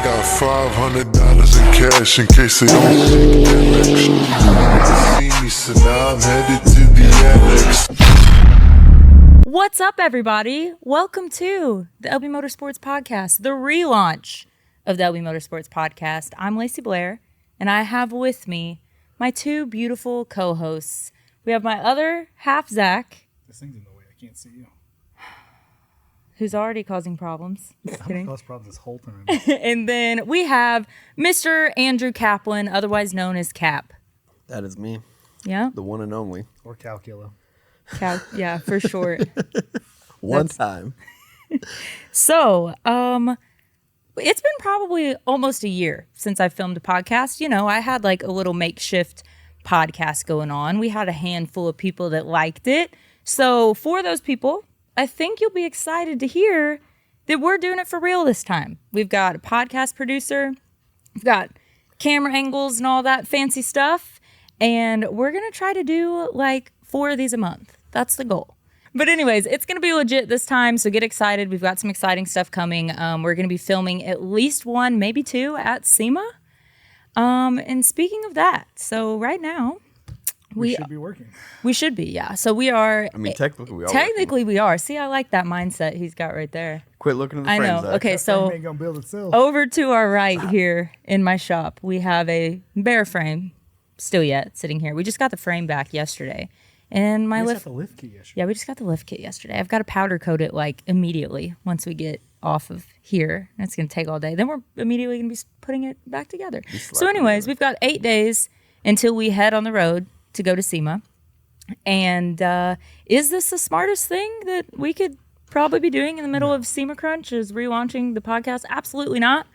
got $500 in cash in case they don't see direction. See me, so now I'm headed to the annex. What's up, everybody? Welcome to the LB Motorsports podcast, the relaunch of the LB Motorsports podcast. I'm Lacey Blair, and I have with me my two beautiful co-hosts. We have my other half, Zach. This thing's in the way. I can't see you. Who's already causing problems. Just I'm kidding. gonna cause problems this whole time. And then we have Mr. Andrew Kaplan, otherwise known as Kap. That is me. Yeah? The one and only. Or Calcula. Yeah, for short. One time. So, it's been probably almost a year since I filmed a podcast. You know, I had like a little makeshift podcast going on. We had a handful of people that liked it. So for those people, I think you'll be excited to hear that we're doing it for real this time. We've got a podcast producer, we've got camera angles and all that fancy stuff, and we're going to try to do like 4 of these a month. That's the goal. But anyways, it's going to be legit this time, so get excited. We've got some exciting stuff coming. We're going to be filming at least 1, maybe 2 at SEMA. And speaking of that, so right now, We should be working. We should be, yeah. So we are. I mean, technically we are. Technically we are. See, I like that mindset he's got right there. Quit looking at the I frames. know. Zach. Okay, That so thing ain't gonna build itself. over to our right here in my shop, we have a bare frame, still yet sitting here. We just got the frame back yesterday, and my We just lift. got the lift key yesterday. Yeah, we just got the lift kit yesterday. I've got to powder coat it like immediately once we get off of here. That's gonna take all day. Then we're immediately gonna be putting it back together. So, anyways, we've got 8 days until we head on the road to go to SEMA. And is this the smartest thing that we could probably be doing in the middle of SEMA Crunch, is relaunching the podcast? Absolutely not.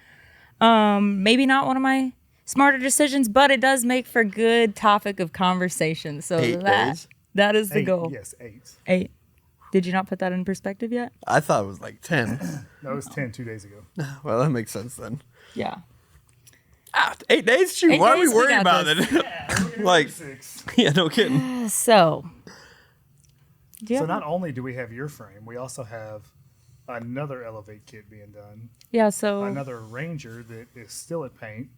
Maybe not one of my smarter decisions, but it does make for good topic of conversation. So 8 days? that is the 8, goal. Yes, 8. 8. Did you not put that in perspective yet? I thought it was like 10. No, it was 10 2 days ago. Well, that makes sense then. Yeah. 8 days? Shoot, 8 why are we days, we worried got about this. it? Like, 6. yeah, no kidding. So. Do you So have- not only do we have your frame, we also have another Elevate kit being done, yeah, so. another Ranger that is still at paint,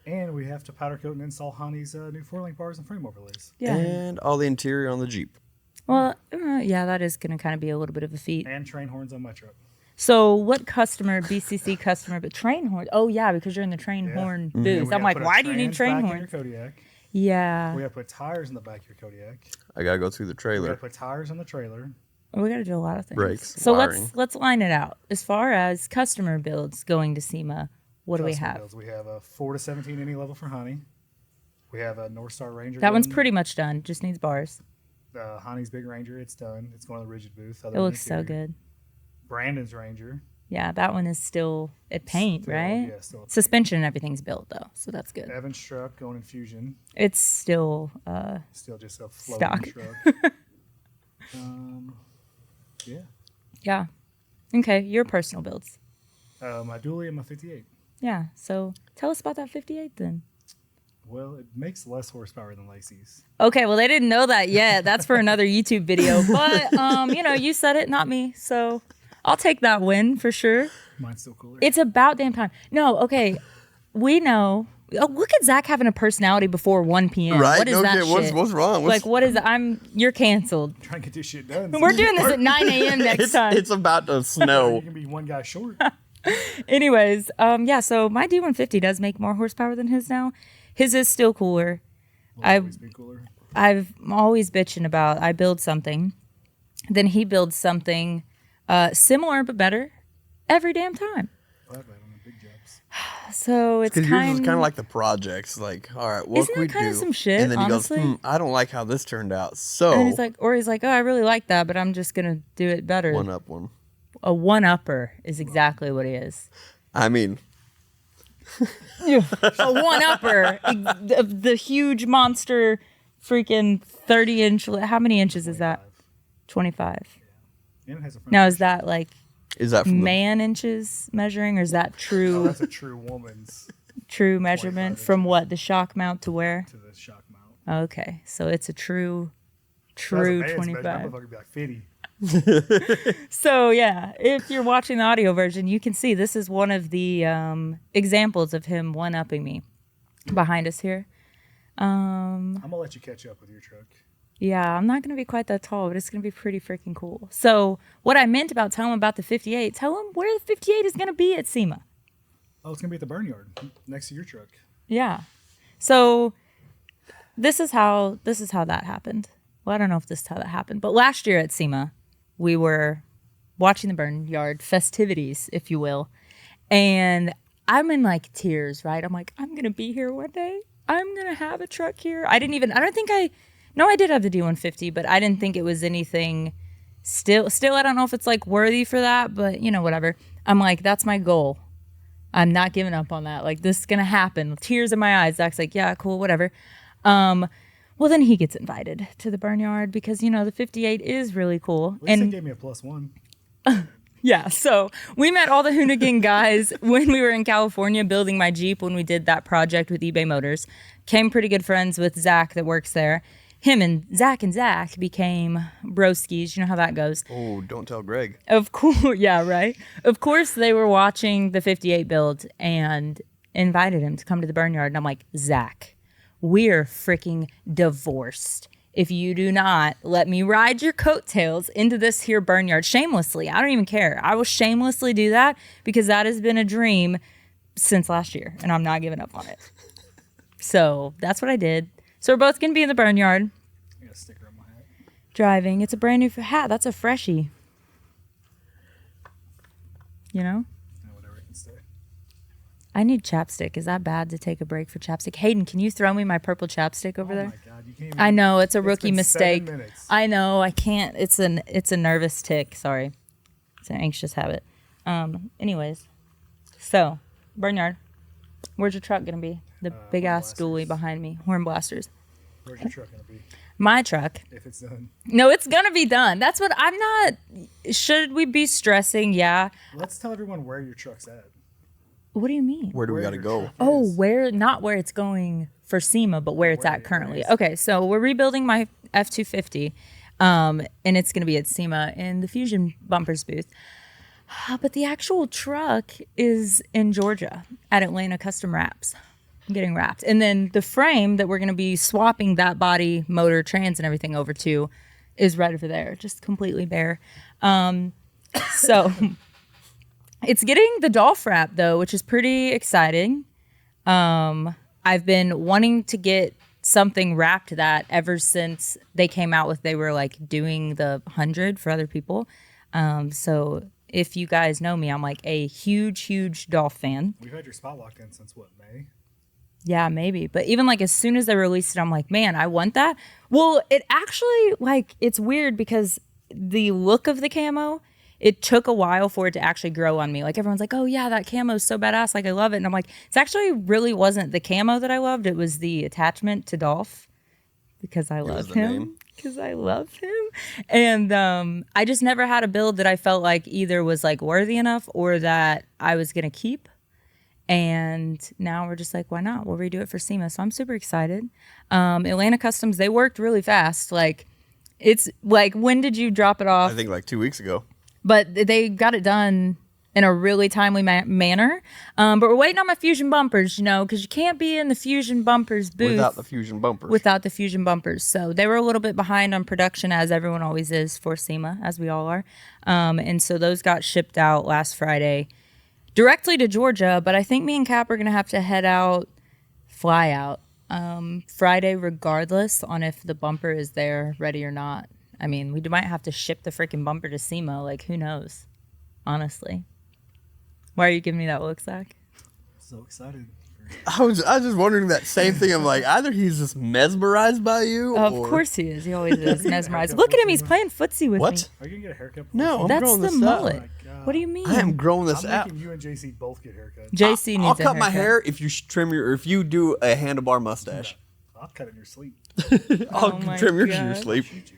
and we have to powder coat and install Honey's new 4-link bars and frame overlays. Yeah. And all the interior on the Jeep. Well, yeah, that is going to kind of be a little bit of a feat. And train horns on my truck. So what customer, BCC customer, but train horn? Oh, yeah, because you're in the train Yeah. horn And booth. we I'm gotta like, put a why do you need trans train back in horns? your Kodiak. Yeah. We got to put tires in the back of your Kodiak. I gotta go through the We got to trailer. put tires on the trailer. We got to do a lot of things. Brakes, So wiring. let's line it out. As far as customer builds going to SEMA, what do we Customer have? builds. We have a 4 to 17 any level for Honey. We have a North Star Ranger. That one's done. pretty much done. Just needs bars. Honey's Big Ranger, it's done. It's going to the rigid booth. It looks so good. Brandon's Ranger. Yeah, that one is still at paint, Still- right? Yeah, still. Suspension and everything's built though, so that's good. Evan's truck going in Fusion. It's still Still just a Stock. floating truck. Yeah. yeah. Okay, your personal builds. My dually and my 58. Yeah. So tell us about that 58 then. Well, it makes less horsepower than Lacey's. Okay, well, they didn't know that yet. That's for another YouTube video. But, you said it, not me. So I'll take that win for sure. Mine's still cooler. It's about damn time. No, okay. We know. Oh, look at Zach having a personality before 1 p.m. Right? What is No that kidding. shit? What's wrong? Like, what is you're canceled. Trying to get this shit done. We're doing this at 9 a.m. next time. It's about to You snow. can be one guy short. Anyways, yeah, so my D150 does make more horsepower than his now. His is still cooler. Will always be cooler. I'm always bitching about I build something, then he builds something similar but better every damn time. Well, I've had on the big jobs. So it's Because yours is kind kind of like the projects. Like, all right, what Isn't can we that kinda do? some shit, and then he honestly? goes, I don't like how this turned out. So, and he's like, oh, I really like that, but I'm just gonna do it better. one up one. A one-upper is exactly what he is. I mean, A one-upper of the huge monster, freaking 30-inch. How many inches is that? 25. And it has a front Now is push. that like is that from man inches measuring, or is that No, true that's a true woman's true measurement from what the shock mount to where? to the shock mount. Okay, so it's a true If that was a man's measurement, 25. That motherfucker would be like 50. So yeah, if you're watching the audio version, you can see this is one of the examples of him one-upping me behind us here. I'm gonna let you catch up with your truck. Yeah, I'm not going to be quite that tall, but it's going to be pretty freaking cool. So what I meant about telling him about the 58, tell him where the 58 is going to be at SEMA. Oh, it's gonna be at the Burnyard next to your truck. Yeah. So this is how that happened. Well, I don't know if this is how that happened, but last year at SEMA, we were watching the Burnyard festivities, if you will. And I'm in like tears, right? I'm like, I'm going to be here one day. I'm going to have a truck here. I did have the D150, but I didn't think it was anything. Still, I don't know if it's like worthy for that, but you know, whatever. I'm like, that's my goal. I'm not giving up on that. Like, this is going to happen. Tears in my eyes. Zach's like, yeah, cool, whatever. Well, then he gets invited to the Burnyard because, you know, the 58 is really cool. At least they gave me a +1. Yeah, so we met all the Hoonigan guys when we were in California building my Jeep when we did that project with eBay Motors. Became pretty good friends with Zach that works there. Him and Zach became broskies. You know how that goes. Oh, don't tell Greg. Of course, yeah, right. Of course, they were watching the 58 build and invited him to come to the Burnyard. And I'm like, Zach, we're freaking divorced if you do not let me ride your coattails into this here Burnyard shamelessly. I don't even care. I will shamelessly do that because that has been a dream since last year, and I'm not giving up on it. So that's what I did. So we're both going to be in the Burnyard. I got a sticker on my hat. Driving. It's a brand new hat. That's a freshie. You know? Yeah, whatever I can say. I need chapstick. Is that bad to take a break for chapstick? Hayden, can you throw me my purple chapstick over there? Oh my God, you can't even, I know, it's a it's rookie been mistake. 7 minutes. I know, I can't. It's a nervous tick. Sorry. It's an anxious habit. Anyways. So, Burnyard. Where's your truck going to be? The big ass blasters. dually behind me. Horn blasters. Where's your truck gonna be My truck. if it's done? No, it's going to be done. That's what I'm not. Should we be stressing? Yeah. Let's tell everyone where your truck's at. What do you mean? Where do we Where got to your go? truck Oh, is. not where it's going for SEMA, but where it's Where at it currently. is. Okay, so we're rebuilding my F-250, and it's going to be at SEMA in the Fusion Bumpers booth. But the actual truck is in Georgia at Atlanta Custom Wraps, getting wrapped. And then the frame that we're going to be swapping that body, motor, trans, and everything over to is right over there, just completely bare. So... It's getting the Dolph wrap though, which is pretty exciting. I've been wanting to get something wrapped that ever since they came out with, they were like doing the 100 for other people. So if you guys know me, I'm like a huge Dolph fan. We've had your spot locked in since what, May? Yeah, maybe. But even like as soon as they released it, I'm like, man, I want that. Well, it actually like, it's weird because the look of the camo, it took a while for it to actually grow on me. Like everyone's like, oh yeah, that camo is so badass. Like I love it. And I'm like, it's actually really wasn't the camo that I loved. It was the attachment to Dolph because I love him. Because I love him. And I just never had a build that I felt like either was like worthy enough or that I was going to keep. And now we're just like, why not? We'll redo it for SEMA. So I'm super excited. Atlanta Customs, they worked really fast. Like it's like, when did you drop it off? I think like 2 weeks ago. But they got it done in a really timely manner. But we're waiting on my Fusion bumpers, you know, because you can't be in the Fusion bumpers booth Without the Fusion bumpers. without the Fusion bumpers. So they were a little bit behind on production, as everyone always is for SEMA, as we all are. And so those got shipped out last Friday directly to Georgia. But I think me and Kap are going to have to fly out Friday regardless on if the bumper is there ready or not. I mean, we might have to ship the freaking bumper to SEMA. Like, who knows? Honestly. Why are you giving me that look, Zach? So excited. I was just wondering that same thing. I'm like, either he's just mesmerized by you, Of or... course he is. He always is mesmerized. Look at him. He's playing footsie with What? me. Are you gonna get a haircut? No, I'm That's growing the this mullet. out. Oh my God. What do you mean? I am growing this I'm out. making you and JC both get haircuts. JC needs I'll a cut my haircut. hair if you if you do a handlebar mustache. I'll cut it in your sleep. I'll Oh my trim yours in your God. sleep. Shoot you.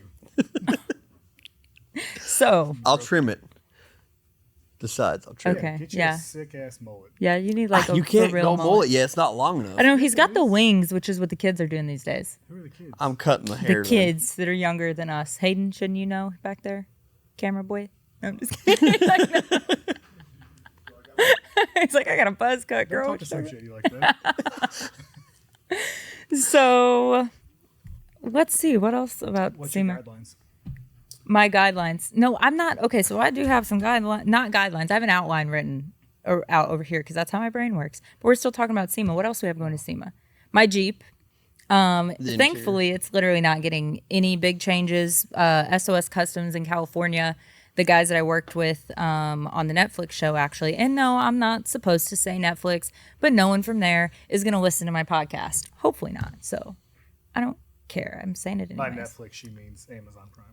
So, I'll trim it. The sides, I'll trim Okay. it. Get you yeah. a sick ass mullet. yeah, you need like a You can't for real go mullet. mullet. Yeah, it's not long enough. I know he's got the wings, which is what the kids are doing these days. Who are the kids? I'm cutting the hair. The kids that are younger than us. Hayden, shouldn't you know back there? camera boy. No, I'm just kidding. He's like, no. He's like, I got a buzz cut, Don't girl. talk to some shady like that. So, let's see. What else about What's your SEMA? guidelines? My guidelines. No, I'm not. Okay, so I do have some guidelines. Not guidelines. I have an outline written out over here because that's how my brain works. But we're still talking about SEMA. What else do we have going to SEMA? My Jeep. Thankfully, it's literally not getting any big changes. SOS Customs in California, the guys that I worked with on the Netflix show, actually. And no, I'm not supposed to say Netflix, but no one from there is going to listen to my podcast. Hopefully not. So I don't care. I'm saying it anyways. By Netflix, she means Amazon Prime.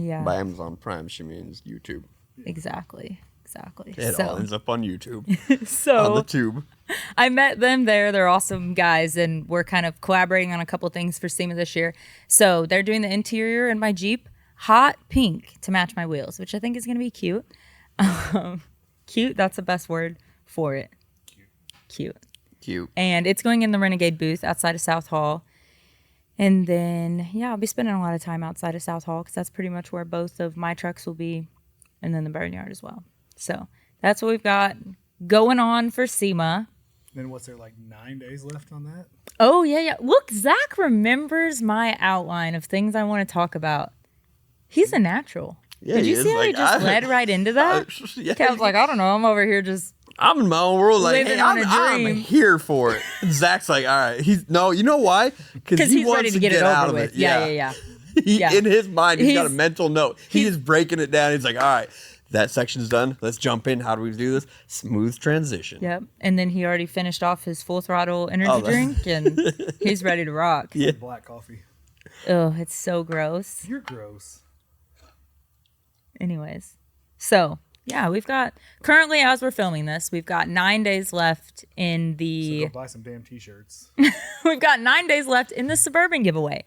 Yeah, By Amazon Prime, she means YouTube. exactly. It all ends up on YouTube. So On the tube. I met them there. They're awesome guys, and we're kind of collaborating on a couple things for SEMA this year. So they're doing the interior in my Jeep hot pink to match my wheels, which I think is going to be cute. Cute, that's the best word for it. Cute. And it's going in the Renegade booth outside of South Hall. And then, yeah, I'll be spending a lot of time outside of South Hall because that's pretty much where both of my trucks will be, and then the Barnyard as well. So that's what we've got going on for SEMA. Then what's there, like 9 days left on that? Oh, yeah. Look, Zach remembers my outline of things I want to talk about. He's a natural. Yeah, Did he you is. see how he Like, just led right into that? Yeah. Cap's like, I don't know. I'm over here just... I'm in my own world, like, Living hey, on a I'm dream. here for it. And Zach's like, all right. You know why? Because he he's wants ready to get it out over of with. it. Yeah. Yeah. In his mind, he's got a He's- mental note. He is breaking it down. He's like, all right, that section's done. Let's jump in. How do we do this? Smooth transition. Yep. And then he already finished off his full throttle energy Oh, that- drink, and he's ready to rock. Yeah. Black coffee. Oh, it's so gross. You're gross. Anyways, so yeah, we've got currently, as we're filming this, we've got 9 days left in So the go buy some damn t-shirts. we've got 9 days left in the Suburban giveaway.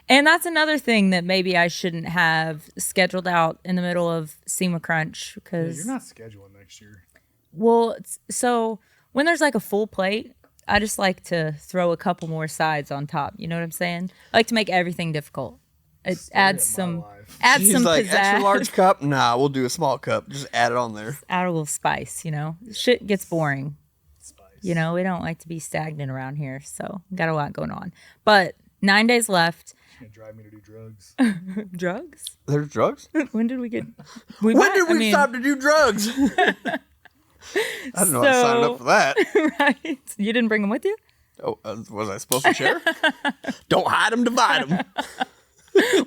And that's another thing that maybe I shouldn't have scheduled out in the middle of SEMA Crunch Yeah, because, you're not scheduling next year. well, so when there's like a full plate, I just like to throw a couple more sides on top. You know what I'm saying? I like to make everything difficult. It Story adds of my some life. adds He's some like, pizzazz. extra large cup? Nah, we'll do a small cup. Just add it on there. Add a little spice, you know. Shit gets boring. Spice. You know, we don't like to be stagnant around here, so got a lot going on. But 9 days left. It's gonna drive me to do drugs. Drugs? There's drugs? When did we get? When did we stop to do drugs? I don't know. I signed up for that. Right? You didn't bring them with you? Oh, was I supposed to share? Don't hide them, divide them.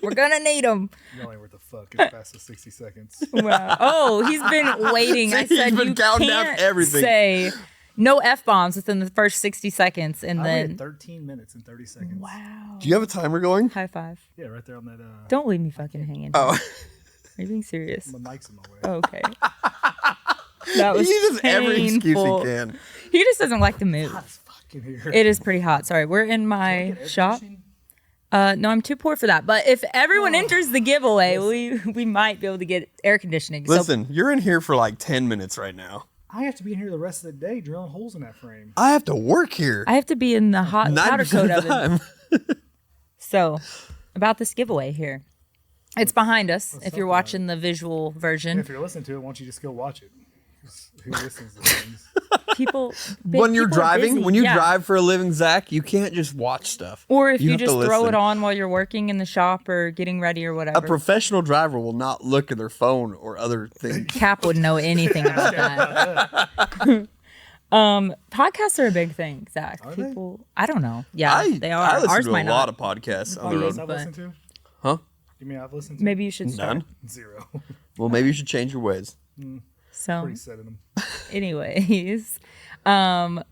We're gonna need them. You're only worth a fuck. It's past the 60 seconds. Wow. Oh, he's been waiting. I He's said been you counting down can't everything. say no F-bombs within the first 60 seconds, and I then waited 13 minutes and 30 seconds. wow. Do you have a timer going? High five. Yeah, right there on that. Don't leave me fucking hanging. Oh. Are you being serious? The mic's in my way. Okay. That was He uses every excuse he painful. can. He just doesn't like to move. Hot as fucking here. It is pretty hot. Sorry, we're in my Get air shop. conditioning? No, I'm too poor for that. But if everyone enters the giveaway, we might be able to get air conditioning. Listen, you're in here for like 10 minutes right now. I have to be in here the rest of the day drilling holes in that frame. I have to work here. I have to be in the hot powder 90% coat of the oven. time. So, about this giveaway here, it's behind us. If talk you're about watching the visual And version, if you're listening to it, why don't you just go watch it? 'Cause who listens to things? people When you're people are driving, busy. when you Yeah. drive for a living, Zach, you can't just watch stuff. or if you have to just throw listen. it on while you're working in the shop or getting ready or A whatever. professional driver will not look at their phone or other things. Cap wouldn't know anything about that. Podcasts are a big thing, Zach. Are they? People, I don't know. Yeah, they are. I listen Ours to a might lot not. of podcasts on You the know what road. I've but- listened to? Huh? You mean I've listened to? Maybe you should start. None? 0. Well, maybe you should change your ways. So, Pretty set in them. anyways,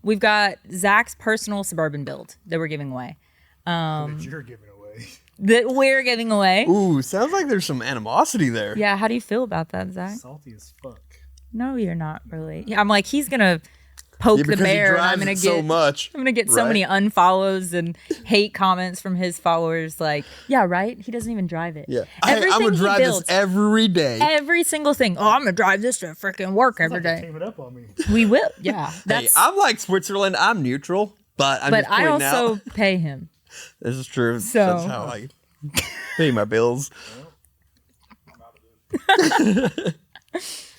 we've got Zach's personal Suburban build that we're giving away. That you're giving away. That we're giving away. Ooh, sounds like there's some animosity there. Yeah, how do you feel about that, Zach? Salty as fuck. No, you're not really. Yeah, I'm like, he's gonna poke Yeah, the because he bear, and I'm drives gonna it get so much. I'm gonna get so right? many unfollows and hate comments from his followers. Like, yeah, right. He doesn't even drive it. Yeah. everything I would he drive builds, this every day. every single thing. Oh, I'm gonna drive this to freaking work every It's like day. you're teaming up on me. We will. Yeah, Hey, that's. I'm like Switzerland. I'm neutral, but I'm but just I pointing also out. pay him. This is true. So- That's how I pay my bills.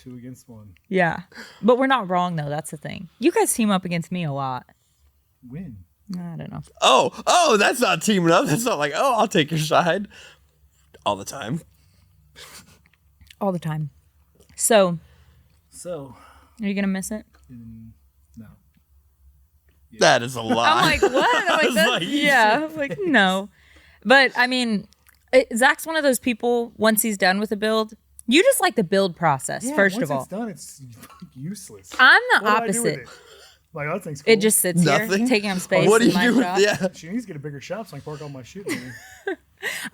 2 against 1. Yeah. But we're not wrong, though. That's the thing. You guys team up against me a lot. Win. I don't know. Oh, that's not teaming up. That's not like, oh, I'll take your side. All the time. All the time. So, So, are you going to miss it? no. That is a lie. I'm like, what? I'm like, was that's, like, yeah. I'm like, no. But, I mean, Zach's one of those people, once he's done with a build, you just like the build process, Yeah, first once of all. it's done, it's useless. I'm the What do I do with opposite. it? Like, that thing's cool. It just sits Nothing. here, taking up space What do in you my do with shop. yeah? She needs to get a bigger shop so I can park all my shit in there.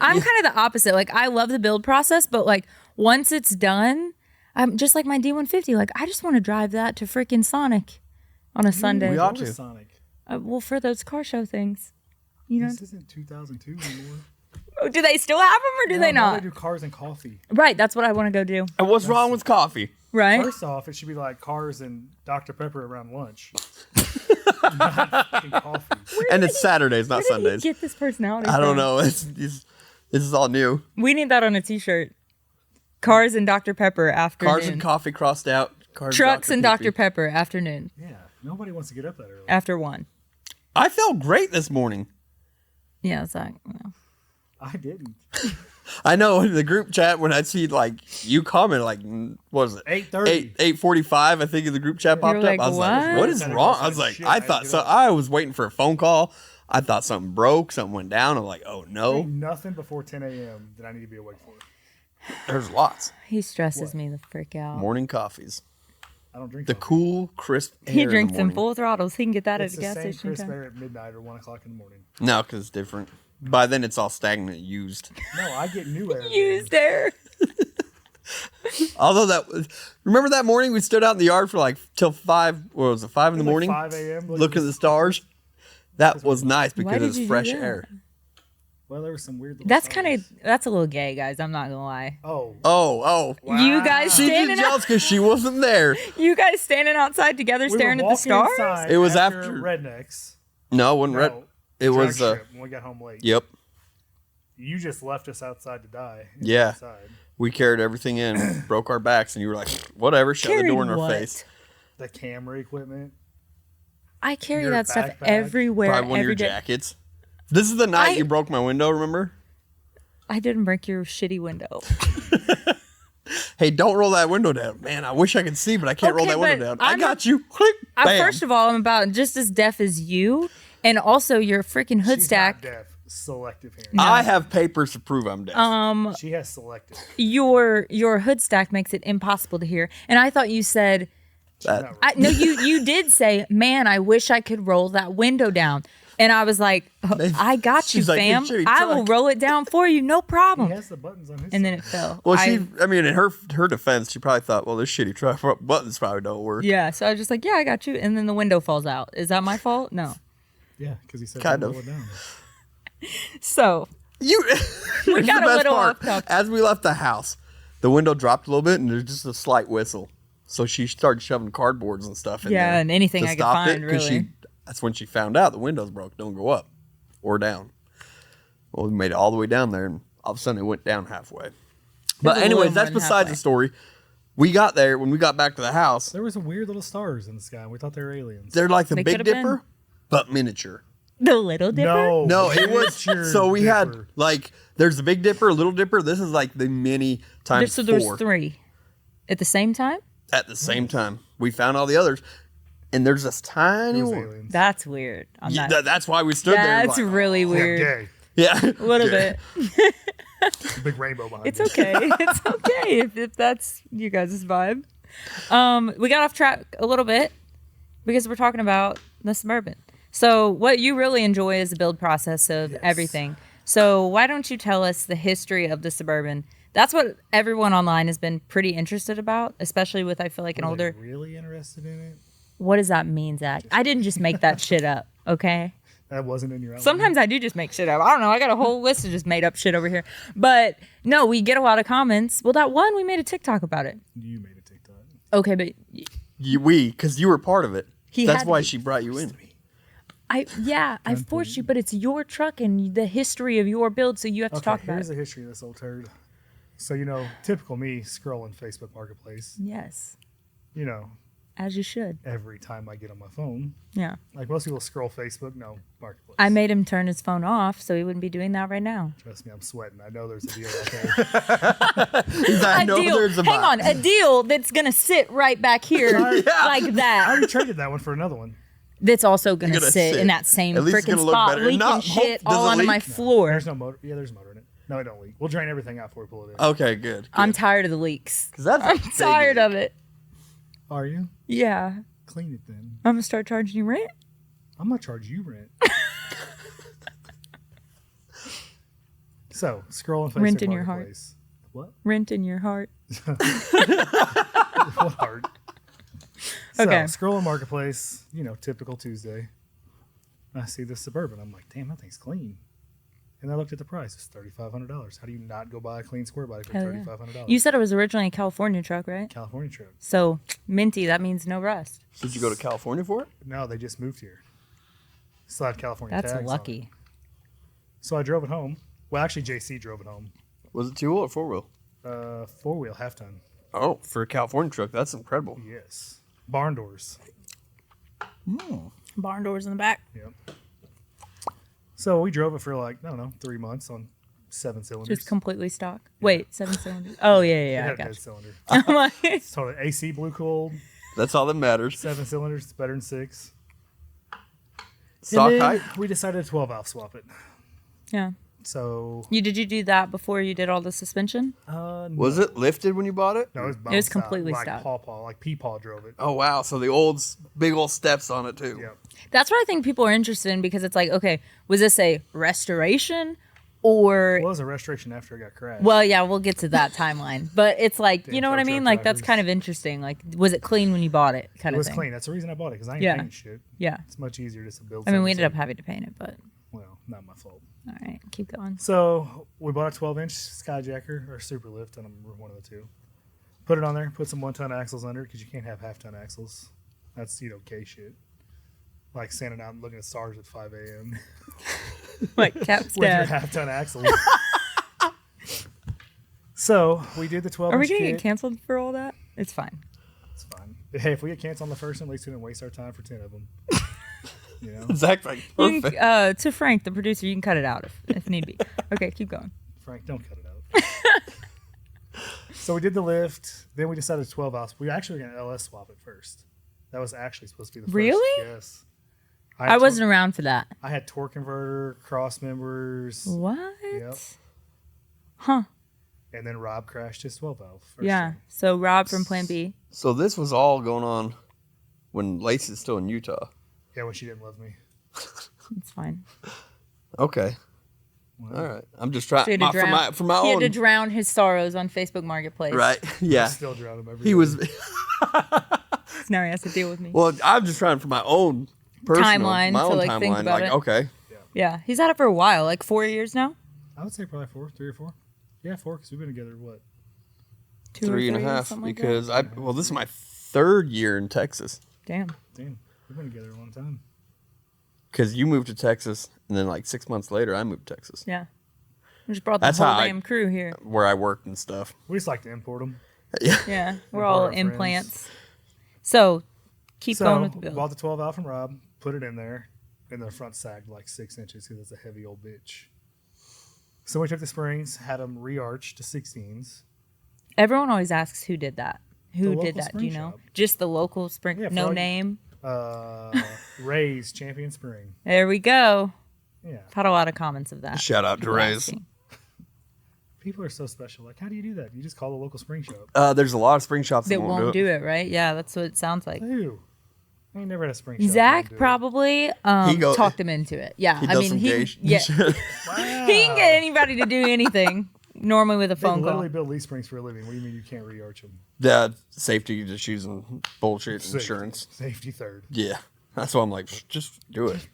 I'm kind of the opposite. Like, I love the build process, but like once it's done, I'm just like my D150. Like, I just want to drive that to freaking Sonic on a Sunday. We ought Go to. Sonic. Well, for those car show things, you know. This isn't 2002 anymore. Oh, do they still have them or do they No, not? They do cars and coffee. Right, that's what I want to go do. And what's wrong with coffee? Right. First off, it should be like cars and Dr. Pepper around lunch. Not fucking coffee. And it's Saturdays, not Where did he Sundays. get this personality? I don't from? know. This is all new. We need that on a T-shirt. Cars and Dr. Pepper afternoon. Cars and coffee crossed out. Cars Trucks and Dr. Pepper. Pepper afternoon Yeah, nobody wants to get up that early. after 1. I felt great this morning. Yeah, Zach. No. I didn't. I know in the group chat when I see like you comment like what was it 8:30. 8:45 I think in the group chat popped like, up. I was like, what? what is Kinda wrong? goes I was like, like, shit, I I thought get so. up. I was waiting for a phone call. I thought something broke, something went down. I'm like, oh no, Ain't nothing before 10 a.m. that I need to be awake for. there's lots. He stresses me the frick out. Morning coffees, I don't drink the coffee. cool crisp air. He in the drinks them morning. full throttles. He can get that It's at a the gas same station. crisp anytime. air at midnight or 1 o'clock in the morning. No, because it's different. By then it's all stagnant, used. No, I get new air. Used air. Although that was, remember that morning we stood out in the yard for like till 5. What was it? 5 in the Like morning. 5 a.m. Looking at the stars. That was nice Why because did it's you do fresh that? air. Well, there was some weird. Little That's stars. kind of that's a little gay, guys. I'm not gonna lie. Oh, Oh. You guys She standing just out, jealous because she wasn't there. you guys standing outside together, we were staring at the walking stars. inside It was after after- Rednecks. No, it wasn't red. No, It drag was strip when we got home late. Yep. You just left us outside to die. Yeah. Outside. We carried everything in, broke our backs, and you were like, whatever, shut the Carried door in our what? face. The camera equipment. I carry Your that stuff backpack. everywhere. Probably one of your every day. jackets. This is the night I- you broke my window, remember? I didn't break your shitty window. Hey, don't roll that window down. Man, I wish I could see, but I can't roll Okay, that window but down. I I'm got not- you. Click. Bam. First of all, I'm about just as deaf as you, and also your freaking hood She's stack. not deaf. Selective hearing. I have papers to prove I'm deaf. She has selective. Your hood stack makes it impossible to hear. And I thought you said, That- no, you did say, man, I wish I could roll that window down. And I was like, oh, I got you, She's like, fam. "Hey, I will truck." roll it down for you, no He problem. has the buttons on his. And then side. it fell. Well, I mean, in her defense, she probably thought, well, this shitty truck buttons probably don't work. Yeah, so I was just like, yeah, I got you. And then the window falls out. Is that my fault? No. Yeah, because he said Kind don't of. roll it down. So You. we Here's got the a best little part. off topic. As we left the house, the window dropped a little bit, and there's just a slight whistle. So she started shoving cardboards and stuff in there. Yeah, and anything to I could stop find, 'cause really. That's when she found out the windows broke. Don't go up or down. Well, we made it all the way down there, and all of a sudden it went down halfway. But a little anyways, more that's than besides halfway. the story. We got there. When we got back to the house, There were some weird little stars in the sky. And we thought they were aliens. they're like the They Big could've been. Dipper, but miniature. The Little Dipper? No, it was. miniature So we had Dipper. like, there's the Big Dipper, Little Dipper. This is like the mini times So there's 4 3 at the same time? at the same time. We found all the others, and there's this tiny Those one. aliens. That's weird. I'm Yeah, not, that's why we stood there. that's like, really Yeah, weird. gay. yeah, A little bit. Big rainbow behind. It's me. okay. It's okay if that's you guys' vibe. We got off track a little bit because we're talking about the Suburban. So what you really enjoy is the build process of everything. So why don't you tell us the history of the Suburban? That's what everyone online has been pretty interested about, especially with, I feel like, an Are they older. really interested in it? What does that mean, Zach? I didn't just make that shit up, okay? That wasn't in your outline. Sometimes I do just make shit up. I don't know. I got a whole list of just made up shit over here. But no, we get a lot of comments. Well, that one, we made a TikTok about it. You made a TikTok. Okay, but because you were part of it. He That's had to why be. she brought you in. I forced you, but it's your truck and the history of your build, so you have to Okay, talk about here's it. the history of this old turd. So, typical me scrolling Facebook Marketplace, Yes, as you should. every time I get on my phone. Yeah. Like most people scroll Facebook, no, Marketplace. I made him turn his phone off so he wouldn't be doing that right now. Trust me, I'm sweating. I know there's a deal out there. I know there's a Hang buy. on, a deal that's gonna sit right back here like I that. already traded that one for another one. That's also gonna Gonna sit sit. in that same At least it's freaking gonna look spot, better. leaking Not- shit does all it onto leak? my No. floor. There's no motor. Yeah, there's motor in it. No, it don't leak. We'll drain everything out before we pull it in. Okay, good. I'm tired of the leaks. 'Cause that's a I'm big tired leak. of it. Are you? Yeah, Clean it then. I'm gonna start charging you rent. I'm gonna charge you rent. So, scrolling Facebook Rent in your heart. Marketplace. What? Rent in your heart. What heart? Okay. So, scrolling Marketplace, typical Tuesday. I see this Suburban. I'm like, damn, that thing's clean. And I looked at the price. It's $3,500. How do you not go buy a clean square body for Hell yeah. $3,500? You said it was originally a California truck, right? California trip. So minty, that means no rust. Did you go to California for it? No, they just moved here. Still had California That's tags on it. lucky. So I drove it home. Well, actually, JC drove it home. Was it 2-wheel or 4-wheel? 4-wheel, half ton. Oh, for a California truck, that's incredible. Yes. Barn doors. Barn doors in the back. Yep. So we drove it for 3 months on 7 cylinders. Just completely stock. Wait, 7 cylinders. Oh yeah, It yeah, had I a got dead you. cylinder. I'm like, So the AC blew cold. That's all that matters. 7 cylinders. It's better than 6. Stock And then height? we decided to 12-valve swap it. yeah. So Did you do that before you did all the suspension? Was it lifted when you bought it? no, it was, It was bounced out, completely like stock. Paw, like Peepaw drove it. Oh, wow. So the big old steps on it, too. Yep. That's what I think people are interested in because it's like, okay, was this a restoration or? Well, it was a restoration after it got crashed. Well, yeah, we'll get to that timeline, but it's like, you Damn know what I tow mean? truck Like that's drivers. kind of interesting. Like, was it clean when you bought it? Kind it of was thing. clean. That's the reason I bought it, because I ain't Yeah. painting shit. Yeah. It's much easier just to build I mean, we something. ended up having to paint it, but Well, not my fault. all right, keep going. So we bought a 12-inch Skyjacker or Super Lift, and I'm one of the two. Put it on there. Put some 1-ton axles under it, because you can't have half-ton axles. That's K shit. Like standing out and looking at stars at 5 a.m. Like Cap's with your dad. half-ton axles. So we did the 12-inch Are we gonna kit. get canceled for all that? It's fine. It's fine. Hey, if we get canceled on the first one, at least we didn't waste our time for 10 of them. Zach, like, You perfect. can, to Frank, the producer, you can cut it out if need be. Okay, keep going. Frank, don't cut it out. So we did the lift. Then we decided 12-valve. We actually were going to LS swap it first. That was actually supposed to be the Really? first. Yes. I wasn't around for that. I had torque converter, cross members, What? Yep. Huh. and then Rob crashed his 12-valve. Yeah. So Rob from Plan B. So this was all going on when Lacey's still in Utah. Yeah, when she didn't love me. It's fine. Okay. Well, All right. I'm just trying So he had to drown, for my he had own. to drown his sorrows on Facebook Marketplace. Right. Yeah. Still drown him every He day. was. So now he has to deal with me. Well, I'm just trying for my own personal Timeline my to, own like, timeline. think about Like, it. okay. Yeah. He's had it for a while, like 4 years now. I would say probably 3 or 4. Yeah, 4, because we've been together, what? 2 or 3 and a 3 or half something like that. because this is my 3rd year in Texas. Damn. Damn, we've been together a long time. Because you moved to Texas, and then like 6 months later, I moved to Texas, Yeah. We just brought the That's whole how I- damn crew here. where I worked and stuff. We just like to import them. Yeah. Yeah. We're We're all our friends. implants. So keep going with the build. bought the 12-valve from Rob, put it in there, and the front sagged like 6 inches because it's a heavy old bitch. So we took the springs, had them re-arched to 16s. Everyone always asks who did that. Who The did local that? Do spring you know? shop. Just the local spring, Yeah, for no all you- name. Ray's Champion Spring. There we go. Yeah. I've had a lot of comments of that. Shout out to People Ray's. asking. People are so special. Like, how do you do that? You just call the local spring shop. There's a lot of spring shops that That won't do it, right? Yeah, that's what it sounds like. Who? I ain't never had a spring shop. that Zach won't do it. probably talked him into it. Yeah, He I does mean, some he gay yeah, shit. Wow. he can get anybody to do anything. Normally with a They phone literally call. build leaf springs for a living. What do you mean you can't re-arch them? Safety, just using bullshit insurance. Safety third. Yeah. That's why I'm like, just do it.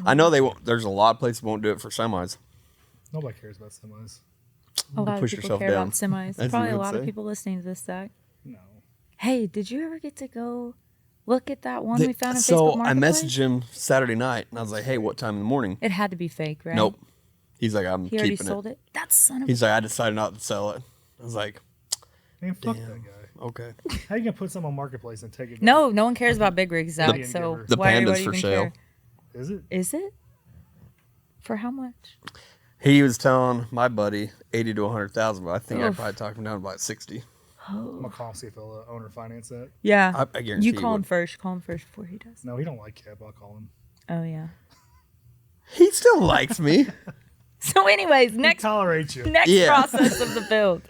I know they won't. There's a lot of places that won't do it for semis. Nobody cares about semis. A lot of push people yourself care down, about semis. as There's you probably a would lot of say. people listening to this, Zach. No. Hey, did you ever get to go look at that one we found on So Facebook I Marketplace? messaged him Saturday night, and I was like, hey, what time in the morning? It had to be fake, right? Nope. He's like, I'm He already keeping sold it. That son of He's like, I decided not to sell it. I was like, Man, fuck damn. that guy. Okay. How you gonna put something on Marketplace and take it? No one cares about big rigs, Zach. The- So the why Panda's would for even sale. care? Is it? Is it? For how much? He was telling my buddy 80 to 100,000, but I think I Oof. probably talked him down to about 60. I'm gonna call him, see if he'll owner finance that. Yeah. I guarantee you he call him would. first. Call him first before he does. No, he don't like Kap. I'll call him. Oh yeah. He still likes me. So, anyways, He next tolerates you. next process of the build.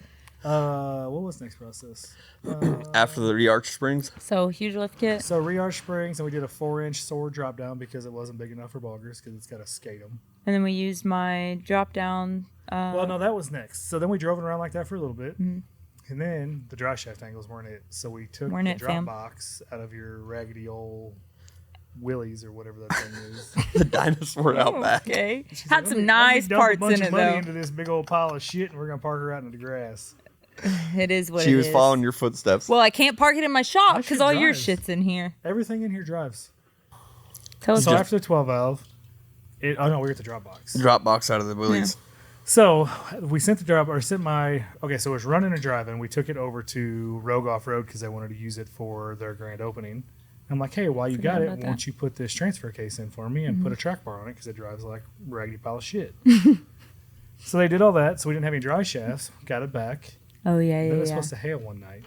What was next process? After the re-arch springs. So huge lift kit. So re-arch springs, and we did a 4-inch sword drop down because it wasn't big enough for boggers because it's got to skate them. And then we used my drop down. Well, no, that was next. So then we drove it around like that for a little bit. And then the dry shaft angles weren't it. So we took Weren't the it, drop fam? box out of your raggedy old Willys or whatever that thing is. The dinosaur out back. Okay. She's Had like, some let me nice dump a parts bunch in of it money though. into this big old pile of shit, and we're gonna park her out in the grass. It is what She it was is. following your footsteps. Well, I can't park it in my shop My because shit all your drives. shit's in here. Everything in here drives. Tell us. So after the 12 valve, oh no, we're at the drop box. Drop box out of the wheelies. So we sent so it was running and driving. We took it over to Rogue Off Road because they wanted to use it for their grand opening. I'm like, hey, while you Forgot got it, about why don't you put this transfer case in for me and put a track bar on it because it drives like a raggedy pile of shit. So they did all that. So we didn't have any dry shafts. Got it back. Oh yeah, Then yeah, it was yeah. supposed to hail one night.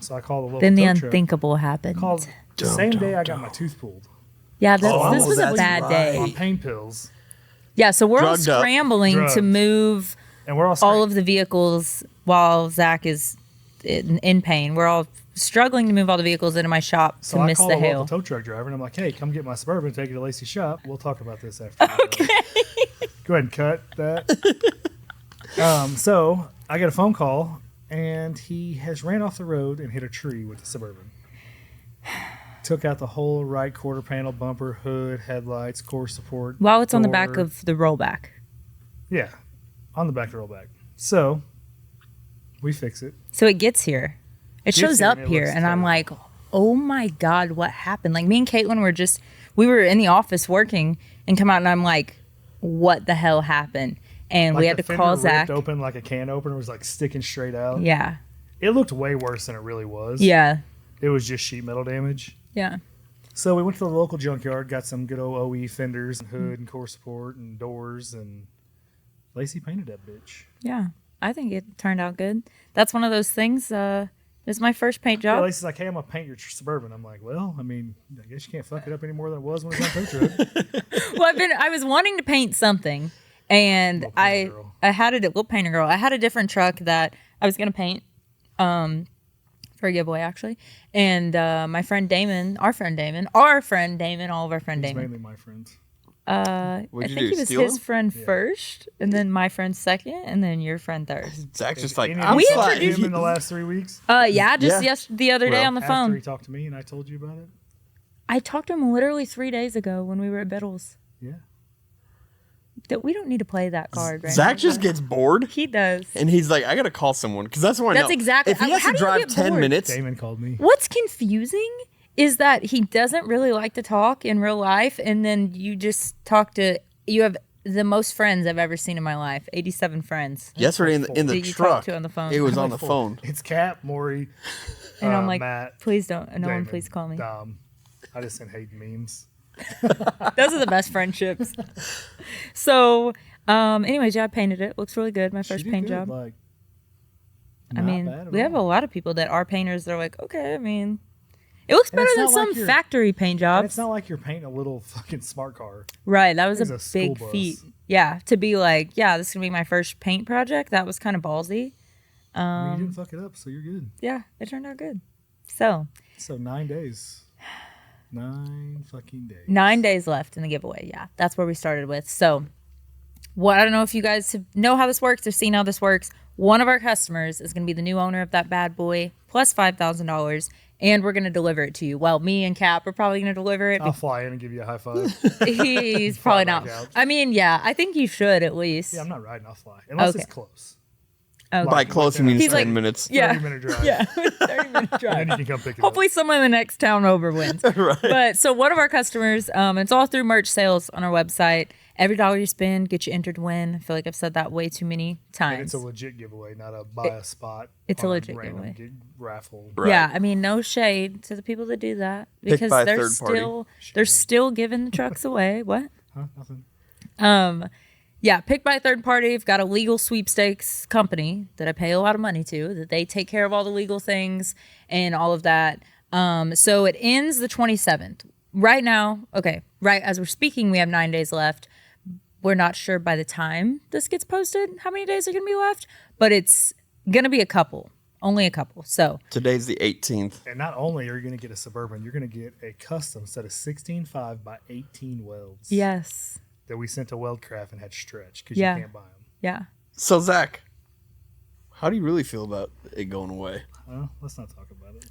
So I called the local Then the tow truck. unthinkable happened. Called the Dum, same dum, day I got dum. my tooth pulled. Yeah, this Oh, was a that's bad right. day. On pain pills. Yeah, so we're all Drugged up. scrambling to Drugged. move And we're all all of the vehicles while Zach is in pain. We're all struggling to move all the vehicles into my shop So to I miss called the a hail. local tow truck driver, and I'm like, "Hey, come get my Suburban, take it to Lacey's shop. We'll talk about this after." Okay. Go ahead and cut that. So I get a phone call, and he has ran off the road and hit a tree with the Suburban. Took out the whole right quarter panel, bumper, hood, headlights, core support. While it's on the back door. of the rollback. Yeah, on the back to roll back. So we fix it. So it gets here. It Gets shows here up and it here, looks and I'm terrible. like, oh my God, what happened? Like, me and Caitlin we were in the office working and come out, and I'm like, what the hell happened? And we Like had the to fender call ripped Zach. open like a can opener, was like sticking straight out. Yeah. It looked way worse than it really was. Yeah. It was just sheet metal damage. Yeah. So we went to the local junkyard, got some good old OE fenders and hood and core support and doors, and Lacey painted that bitch. Yeah. I think it turned out good. That's one of those things. This is my first paint Yeah, job. Lacey's like, hey, I'm going to paint your Suburban. I'm like, well, I mean, I guess you can't fuck it up any more than it was when it was on tow truck. Well, I was wanting to paint something, and Little painter girl. I had little painter girl. I had a different truck that I was gonna paint, for a giveaway actually. And my friend Damon, all of our friend He's Damon. mainly my friends. I What'd you think do, he was steal his him? friend first, and then my friend second, and then your friend third. Zach's just like, Any I'm of We you fine. talked to him in the last 3 weeks Yeah, just Yeah. the other day Well, on the after phone. he talked to me and I told you about it. I talked to him literally 3 days ago when we were at Biddles. Yeah. That we don't need to play that card, right? Zach just gets bored. He does. And he's like, I gotta call someone because that's what I That's know. exactly- If he has how to do you drive get 10 bored? minutes, Damon called me. What's confusing is that he doesn't really like to talk in real life, and then you have the most friends I've ever seen in my life. 87 friends. yesterday in the That you talked truck, to on the phone. it was I'm on like, the phone. It's Kap, Maury, And I'm like, Matt, please don't. No one Damon, please call me. Dom. I just sent hate memes. Those are the best friendships. So, anyways, yeah, I painted it. Looks really good. My She first did paint good, job. Like, I not mean, bad at we have a all. lot of people that are painters. They're like, okay, I mean, it looks And better it's than not some like you're- factory paint And it's jobs. not like you're painting a little fucking smart car. Right. That was It's a a school big bus. feat. Yeah. To be like, yeah, this is going to be my first paint project. That was kind of ballsy. I mean, you didn't fuck it up, so you're good. Yeah, it turned out good. So, So 9 days. 9 fucking days. 9 days left in the giveaway. Yeah, that's where we started with. So, I don't know if you guys know how this works or seen how this works. One of our customers is going to be the new owner of that bad boy, plus $5,000, and we're going to deliver it to you. Well, me and Kap are probably going to deliver it. I'll fly in and give you a high five. He's probably back not. out. I mean, yeah, I think you should at least. Yeah, I'm not riding. I'll fly. Unless Okay. it's close. Okay. By close, you mean He's 10 like- minutes. Yeah. 30-minute drive. Yeah, 30-minute drive. And then you can come pick it Hopefully someone in the next town over wins. Right. But so one of our customers, it's all through merch sales on our website, Every dollar you spend gets you entered to win. I feel like I've said that way too many times. And it's a legit giveaway, not a buy a spot. It's a on legit random giveaway. Raffle. Right. Yeah, I mean, no shade to the people that do that Picked because by a they're third party. still giving the trucks away. What? Huh? Nothing. Yeah, picked by a third party. I've got a legal sweepstakes company that I pay a lot of money to, that they take care of all the legal things and all of that. So it ends the 27th. Right now, okay, right as we're speaking, we have 9 days left. We're not sure by the time this gets posted how many days are going to be left, but it's going to be a couple, only a couple. So Today's the 18th. And not only are you going to get a Suburban, you're going to get a custom set of 16.5 by 18 welds. yes, That we sent to Weldcraft and had stretch because Yeah. you can't buy them. yeah. So, Zach, how do you really feel about it going away? Let's not talk about it.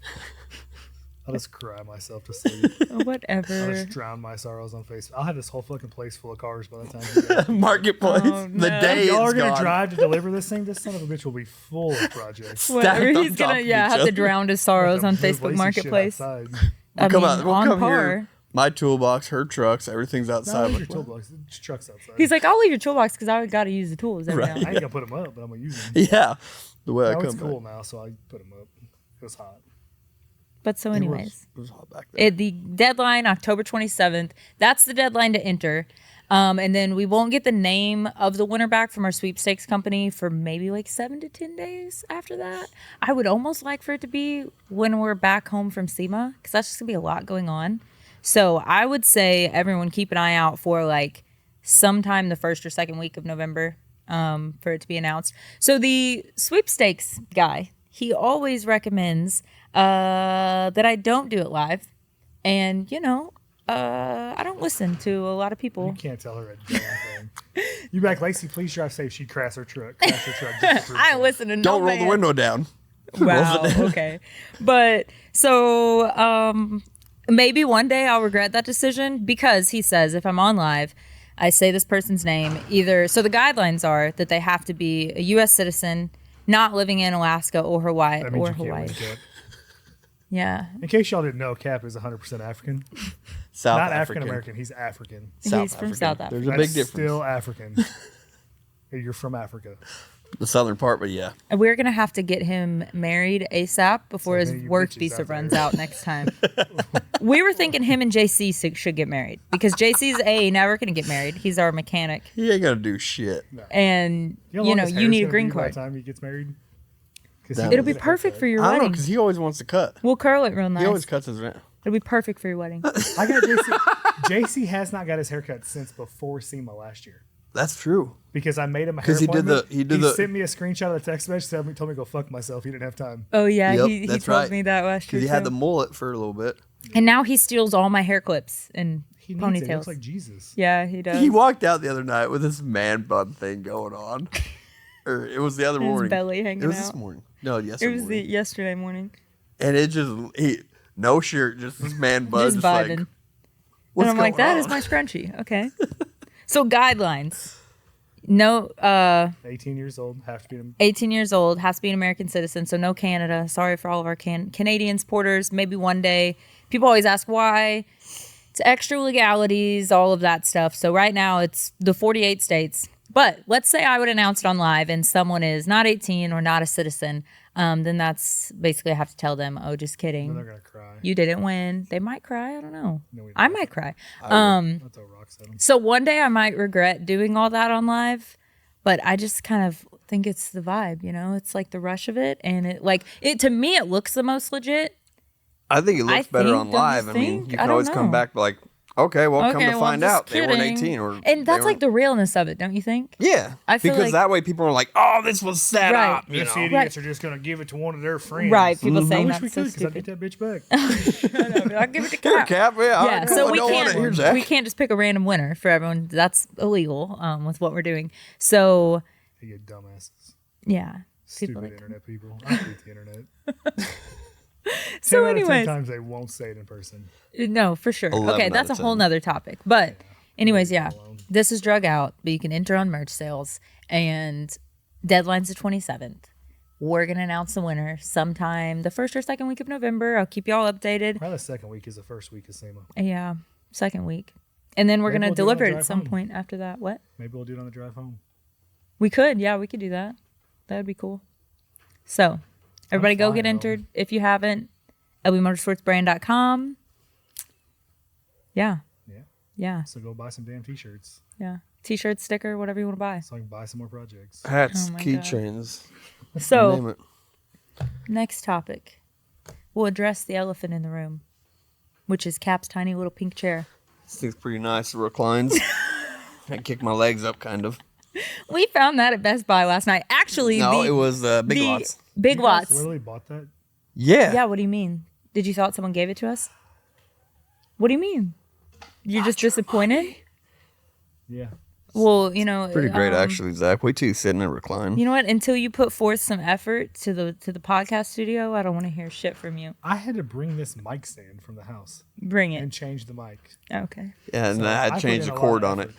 I'll just cry myself to sleep. I'll Whatever. just drown my sorrows on Facebook. I'll have this whole fucking place full of cars by the time you guys. Marketplace. Oh, The no. day Y'all are is going gone. to drive to deliver this thing. This son of a bitch will be full of projects. Whatever. Stacked on He's top gonna of have each to other. drown his sorrows on Move Facebook Lacey's Marketplace. shit outside. I We'll mean, on come par. here. My toolbox, her trucks, everything's No, outside. leave Like, your well, toolbox. The truck's outside. He's like, I'll leave your toolbox because I got to use the tools every Right. now I and ain't then. gonna put them up, but I'm gonna use them. yeah, the way I Now come it's cool back. now, so I put them up. It was hot. But so, anyways, It was hot back there. the deadline October 27th. That's the deadline to enter. And then we won't get the name of the winner back from our sweepstakes company for maybe like 7 to 10 days after that. I would almost like for it to be when we're back home from SEMA because that's just gonna be a lot going on. So I would say everyone keep an eye out for like sometime the first or second week of November for it to be announced. So the sweepstakes guy, he always recommends that I don't do it live. And, I don't listen to a lot of people. You can't tell her a damn thing. You back, Lacey, please drive safe. She crashed her truck. Just to prove I it. listen to no Don't roll the man. window down. Wow. Okay. But so maybe one day I'll regret that decision because he says if I'm on live, I say this person's name either. So the guidelines are that they have to be a U.S. citizen, not living in Alaska or Hawaii That means or you can't Hawaii. win, Cap. Yeah. In case y'all didn't know, Cap is 100% African. South Not African. African American. He's African. He's from South Africa. There's a That's big difference. still African. You're from Africa. The southern part, but yeah. And we're going to have to get him married ASAP before So his many work bitches visa out there. runs out next time. We were thinking him and JC should get married because JC's never going to get married. He's our mechanic. He ain't gonna do shit. And, You know, how long his you hair's need a gonna green be by card. the time he gets married? 'Cause That'll he It'll needs be a perfect haircut. for your I don't know wedding. because he always wants to cut. We'll curl it real He always nice. cuts his rent. It'll be perfect for your wedding. I got JC. JC has not got his haircut since before SEMA last year. That's true. Because I made him a hair 'Cause he did the- appointment. he did the- sent me a screenshot of the text message, told me to go fuck myself. He didn't have time. Oh, yeah. Yep, he that's told right. me that last year. Because he had too. the mullet for a little bit. And now he steals all my hair clips and He needs it. He ponytails. looks like Jesus. Yeah, he does. He walked out the other night with this man bun thing going on. Or it was the other His morning. belly hanging It was out. this morning. No, It yesterday was morning. yesterday morning. And it just no shirt, just this man bun, Just just like, vibing. what's And I'm like, going that on? is my scrunchie. Okay. So guidelines. No, 18 years old. Have to be him. 18 years old, has to be an American citizen, so no Canada. Sorry for all of our Canadian supporters. Maybe one day. People always ask why. It's extra legalities, all of that stuff. So right now it's the 48 states. But let's say I would announce it on live and someone is not 18 or not a citizen. Then that's basically I have to tell them, oh, just Then they're kidding. gonna cry. You didn't win. They might cry. I don't know. No, we I don't. might cry. I'll throw rocks at him. So one day I might regret doing all that on live, but I just kind of think it's the vibe, It's like the rush of it, and it to me it looks the most legit. I think it looks better think, on don't you live. I mean, think? you I can don't always come know. back like, okay, well, come to well, find just out, they weren't kidding. 18. Or And that's they like the realness of it, don't you think? Yeah. I feel because like- that way people are like, oh, this was set Right. up. You These know? idiots are just gonna give it to one of their friends. Right, people I saying wish we that's so could because I'd get stupid. that bitch back. I'll give it to Here, Cap. Cap. Yeah, Yeah, so I we don't want it. Here, can't Zach. we can't just pick a random winner for everyone. That's illegal with what we're doing. So You get dumbasses. yeah, Stupid people like internet people. I hate the internet. so 10 out of 10 anyways. times they won't say it in person. No, for sure. 11 Okay, out that's a of whole 10. nother topic. But anyways, yeah, alone. this is drug out, but you can enter on merch sales, and deadline's the 27th. We're gonna announce the winner sometime the first or second week of November. I'll keep y'all updated. Probably the second week is the first week of SEMA. Yeah, second week. And then we're Maybe going to we'll do it on deliver the it at drive some home. point after that. What? Maybe we'll do it on the drive home. We could. Yeah, we could do that. That would be cool. So, everybody go get flying, entered. If you haven't, lbmotorsportsbrand.com. Yeah. Yeah. Yeah. So go buy some damn t-shirts Yeah. T-shirt, sticker, whatever you want to buy. so I can buy some more projects. Hats, Oh my keychains. Name So, it. next topic. We'll address the elephant in the room, which is Kap's tiny little pink chair. This thing's pretty nice. It reclines. I kick my legs up, kind of. We found that at Best Buy last night. Actually, No, it was Big the Lots. Big You guys Lots. literally bought that? Yeah. Yeah, what do you mean? Did you thought someone gave it to us? What do you mean? You're just disappointed? Yeah. Well, you know, Pretty great, actually, Zach. Wait till you sit in and recline. You know what? Until you put forth some effort to the podcast studio, I don't want to hear shit from you. I had to bring this mic stand from the house Bring and it. change the mic. Okay. Yeah, and So I I had put changed in the a lot cord of on it. effort.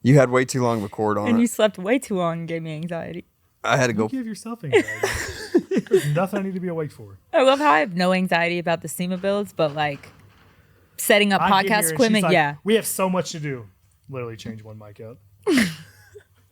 You had way too long of a cord on And it. you slept way too long and gave me anxiety. I had to go. You give yourself anxiety. There's nothing I need to be awake for. I love how I have no anxiety about the SEMA builds, but like setting up I get here podcast and she's equipment, like, yeah. We have so much to do. Literally change one mic out. That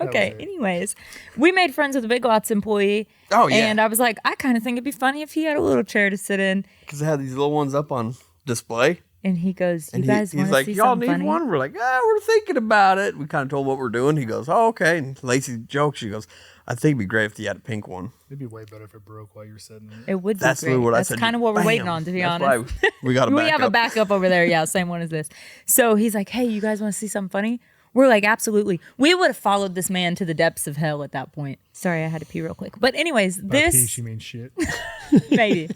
Okay, was it. anyways, we made friends with a Big Lots employee. Oh, yeah. And I was like, I kind of think it'd be funny if he had a little chair to sit in. Because I had these little ones up on display. And he goes, you And guys he's want to like, see y'all something need funny? one? We're like, we're thinking about it. We kind of told what we're doing. He goes, oh, okay. And Lacey jokes. She goes, I think it'd be great if you had a pink one. It'd be way better if it broke while you're sitting there. It would be That's great. literally what I That's said. kind of what we're waiting Bam. on, to be That's honest. why we got a We backup. have a backup over there. Yeah, same one as this. So he's like, hey, you guys want to see something funny? We're like, absolutely. We would have followed this man to the depths of hell at that point. Sorry, I had to pee real quick. But anyways, By pee, this she means shit. maybe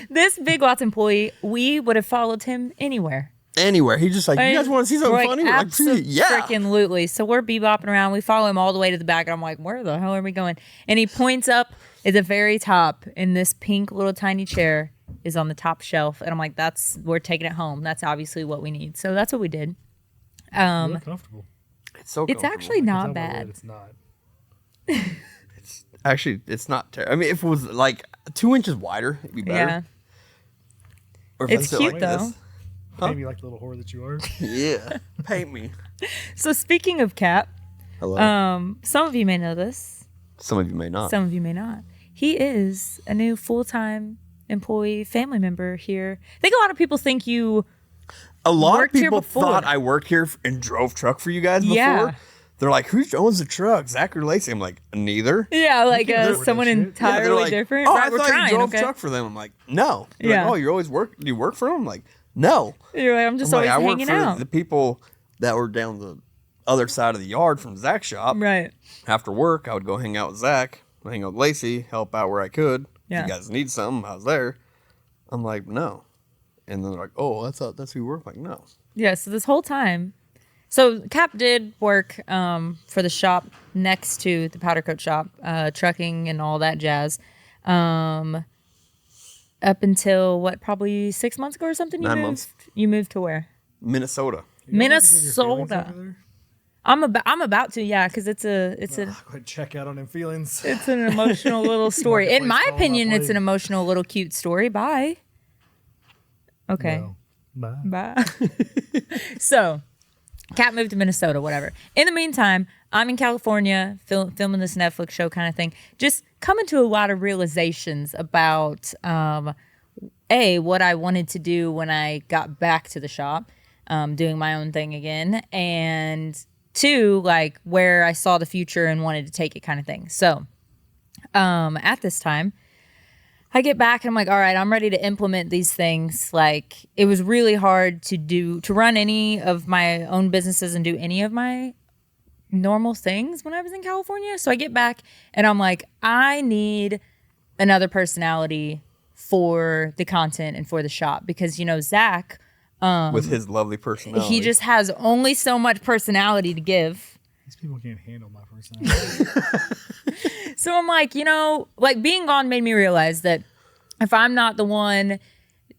this Big Lots employee, we would have followed him anywhere. Anywhere. He's just like, you guys want to see something We're funny? We're like, yeah. Freaking lootly. So we're bebopping around. We follow him all the way to the back. And I'm like, where the hell are we going? And he points up at the very top, and this pink little tiny chair is on the top shelf. And I'm like, we're taking it home. That's obviously what we need. So that's what we did. Really comfortable. It's so It's comfortable. actually Tell not me bad. that It's not. Actually, it's not terrible. I mean, if it was like 2 inches wider, it'd be better. Yeah. Or if It's I sit cute, like though. this. Maybe like the little whore that you are. Yeah. Paint me. So speaking of Kap, Hello. some of you may know this. Some of you may not. Some of you may not. He is a new full-time employee, family member here. I think a lot of people think you A lot of worked here people before. thought I worked here and drove truck for you guys before. Yeah. They're like, who owns the truck? Zach or Lacey? I'm like, neither. Yeah, like can afford that someone shit. Yeah, entirely they're like, different. Oh, Right, I we're thought trying, you drove okay? truck for them. I'm like, no. They're Yeah. like, oh, you always work? Do you work for them? I'm like, no. You're like, I'm just I'm like, always I work hanging for out. the people that were down the other side of the yard from Zach's shop. Right. After work, I would go hang out with Zach, hang out with Lacey, help out where I could. Yeah. If you guys need something, I was there. I'm like, no. And then they're like, oh, I thought that's who you work. I'm like, no. Yeah, so this whole time, so Kap did work for the shop next to the powder coat shop, trucking and all that jazz. Up until what, probably 6 months ago or something? 9 months. You moved to where? Minnesota. You don't have to get your feelings Minnesota. over there? I'm about to, yeah, because it's Go ahead, check out on them feelings. it's an emotional little story. In my Marketplace calling opinion, my it's an plate. emotional little cute story. Bye. Okay. No. Bye. Bye. So, Kap moved to Minnesota, whatever. In the meantime, I'm in California filming this Netflix show kind of thing. Just coming to a lot of realizations about, what I wanted to do when I got back to the shop, doing my own thing again. And two, like where I saw the future and wanted to take it kind of thing. So, at this time, I get back and I'm like, all right, I'm ready to implement these things. Like, it was really hard to run any of my own businesses and do any of my normal things when I was in California. So I get back and I'm like, I need another personality for the content and for the shop because, Zach, with his lovely personality. he just has only so much personality to give. These people can't handle my personality. So I'm like, like being gone made me realize that if I'm not the one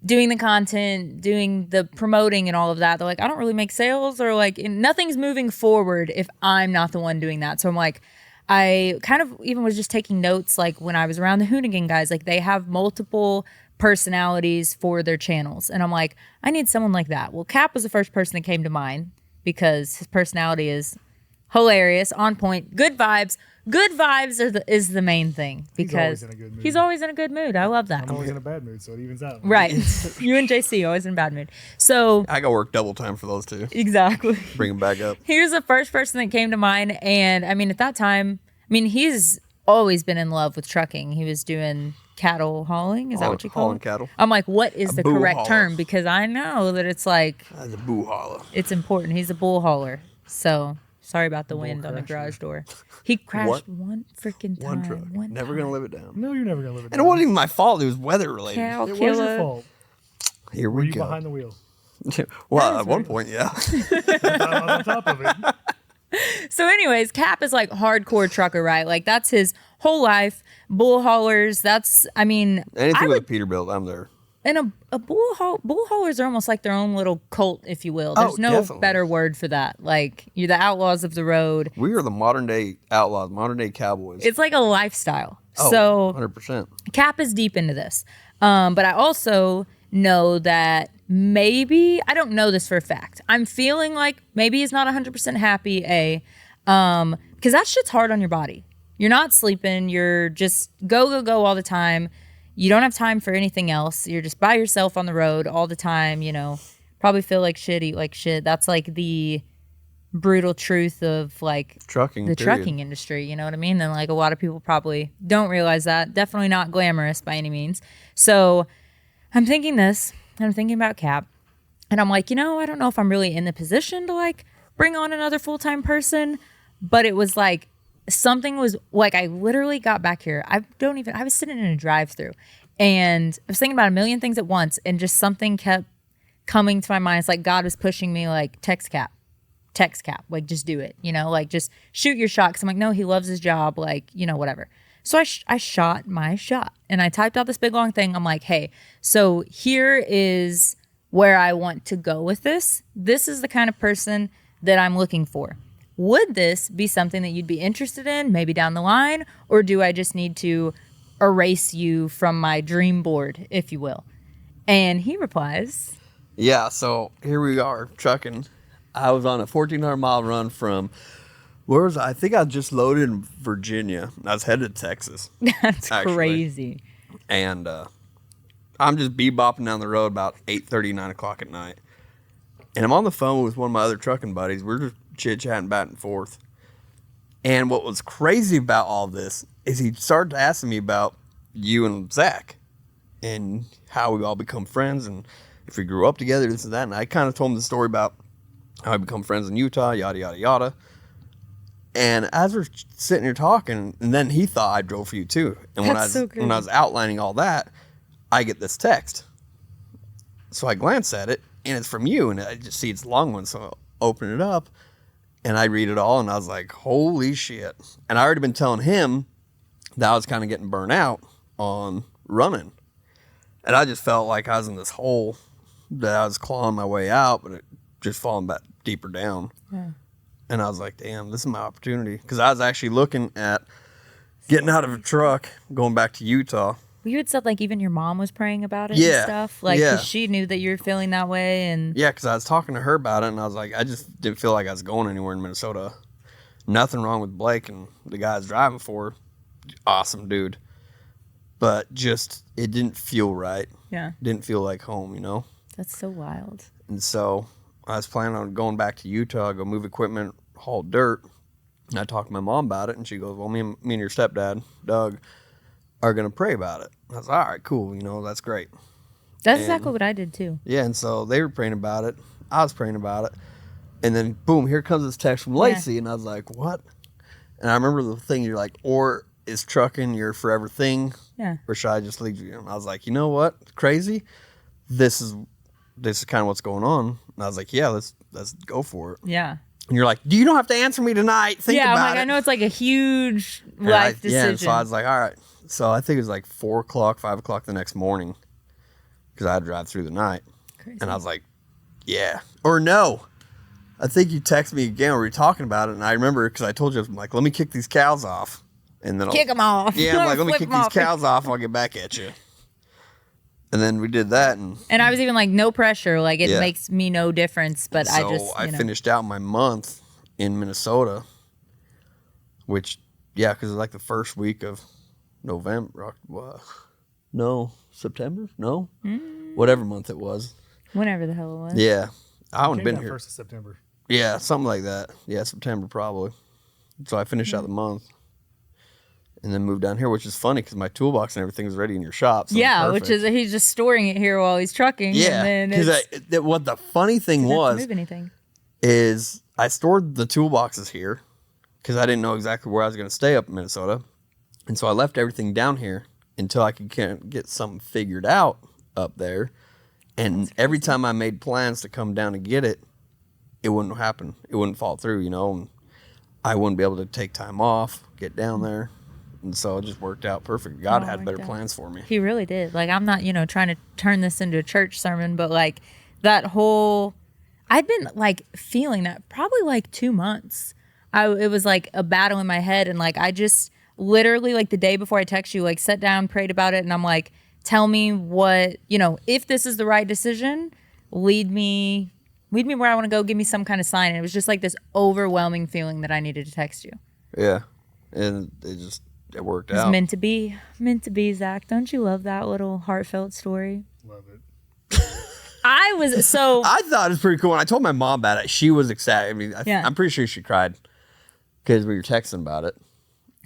doing the content, doing the promoting and all of that, they're like, I don't really make sales or like nothing's moving forward if I'm not the one doing that. So I'm like, I kind of even was just taking notes like when I was around the Hoonigan guys, like they have multiple personalities for their channels. And I'm like, I need someone like that. Well, Kap was the first person that came to mind because his personality is hilarious, on point, good vibes. Good vibes is the main thing because He's always in a good mood. he's always in a good mood. I love that. I'm always in a bad mood, so it evens out. Right. You and JC always in a bad mood. So I got work double time for those two. exactly. Bring them back up. Here's the first person that came to mind. And I mean, at that time, he's always been in love with trucking. He was doing cattle hauling. Is that what you call Hauling it? cattle. I'm like, what is the bull correct hauler. term? Because I know that it's like, That's a boo holler. it's important. He's a bull hauler. So sorry about the wind on the crasher. garage door. He crashed one freaking time. One truck. Never gonna live it down. No, you're never gonna live it And it down. wasn't even my fault. It was weather related. Cow It was your killer. fault. Here Were we you go. behind the wheel? Well, at one point, yeah. I'm on top of it. So anyways, Kap is like hardcore trucker, right? Like that's his whole life. Bull haulers. That's, Anything I with a Peterbilt, I'm there. and a bull haulers are almost like their own little cult, if you will. Oh, There's no definitely. better word for that. Like you're the outlaws of the road. We are the modern day outlaws, modern day cowboys. It's like a lifestyle. Oh, So 100%. Kap is deep into this. But I also know that maybe, I don't know this for a fact. I'm feeling like maybe he's not 100% happy, because that shit's hard on your body. You're not sleeping. You're just go all the time. You don't have time for anything else. You're just by yourself on the road all the time, probably feel like shit, eat like shit. That's like the brutal truth of like Trucking. the period. trucking industry, you know what I mean? And like a lot of people probably don't realize that. Definitely not glamorous by any means. So I'm thinking about Kap, and I'm like, I don't know if I'm really in the position to like bring on another full-time person, but it was like something was like, I literally got back here. I was sitting in a drive-through and I was thinking about a million things at once, and just something kept coming to my mind. It's like God was pushing me like, text Kap, like just do it, like just shoot your shot. Cause I'm like, no, he loves his job. Like, whatever. So I shot my shot and I typed out this big long thing. I'm like, hey, so here is where I want to go with this. This is the kind of person that I'm looking for. Would this be something that you'd be interested in maybe down the line? Or do I just need to erase you from my dream board, if you will? And he replies, Yeah, so here we are, trucking. I was on a 1,400-mile run from, where was I? I think I just loaded in Virginia. I was headed to Texas. that's Actually. crazy. And I'm just bebopping down the road about 8:30, 9 o'clock at night. And I'm on the phone with one of my other trucking buddies. We're just chit-chatting back and forth. And what was crazy about all this is he started asking me about you and Zach and how we all become friends and if we grew up together, this and that. And I kind of told him the story about how I become friends in Utah, yada, yada, yada. And as we're sitting here talking, and then he thought I drove for you too. And That's so crazy. when I was outlining all that, I get this text. So I glance at it, and it's from you, and I just see it's a long one. So I open it up, and I read it all, and I was like, holy shit. And I already been telling him that I was kind of getting burnt out on running. And I just felt like I was in this hole that I was clawing my way out, but it just falling back deeper down. Yeah. And I was like, damn, this is my opportunity. Because I was actually looking at getting out of a truck, going back to Utah. Well, you had said like even your mom was praying about it Yeah, and stuff. Like, yeah. 'cause she knew that you were feeling that way. And Yeah, because I was talking to her about it, and I was like, I just didn't feel like I was going anywhere in Minnesota. Nothing wrong with Blake and the guy I was driving for. Awesome dude. But just, it didn't feel right. yeah, Didn't feel like home, that's so wild. And so I was planning on going back to Utah, go move equipment, haul dirt. And I talked to my mom about it, and she goes, well, me and your stepdad, Doug, are going to pray about it. I was like, all right, cool, that's great. That's And- exactly what I did too. Yeah, and so they were praying about it. I was praying about it. And then, boom, here comes this text from Lacey, and I was like, what? And I remember the thing, you're like, or is trucking your forever thing, Yeah. or should I just leave you? And I was like, you know what? Crazy. This is kind of what's going on. And I was like, yeah, let's go for it. Yeah. And you're like, you don't have to answer me tonight. Think yeah, about I'm like, it. I know it's like a huge And life Yeah, and decision. so I was like, all right. So I think it was like 4 o'clock, 5 o'clock the next morning because I had to drive through the night. Crazy. And I was like, yeah. Or no. I think you texted me again. We were talking about it. And I remember because I told you, I'm like, let me kick these cows off. And then Kick them off. Yeah, I'm like, let me Flip kick 'em these off. cows off. I'll get back at you. And And then we did that, and I was even like, no pressure. Like, it Yeah. makes me no difference. But so I finished out my month in Minnesota, which, yeah, because it's like the first week of November. No, September? No? Whatever month it was. whenever the hell it was. Yeah. I haven't Came been down here. 1st of September. Yeah, something like that. Yeah, September probably. So I finished out the month. And then moved down here, which is funny because my toolbox and everything is ready in your shop. So Yeah, it's which perfect. is he's just storing it here while he's trucking. Yeah, and then because what the funny thing doesn't have to was move anything. is I stored the toolboxes here because I didn't know exactly where I was going to stay up in Minnesota, and so I left everything down here until I could get something figured out up there. And every time I made plans to come down and get it, it wouldn't happen. It wouldn't fall through, you know. And I wouldn't be able to take time off, get down there. And so it just worked out perfect. God had better plans for me. He really did. Like, I'm not, trying to turn this into a church sermon, but like that whole, I'd been like feeling that probably like 2 months. It was like a battle in my head. And like, I just literally like the day before I text you, like sat down, prayed about it. And I'm like, tell me what, if this is the right decision, lead me where I want to go. Give me some kind of sign. And it was just like this overwhelming feeling that I needed to text you. Yeah. And it worked out. It's meant to be, Zach. Don't you love that little heartfelt story? Love it. I thought it was pretty cool. And I told my mom about it. She was excited. I mean, I'm pretty sure she cried because we were texting about it.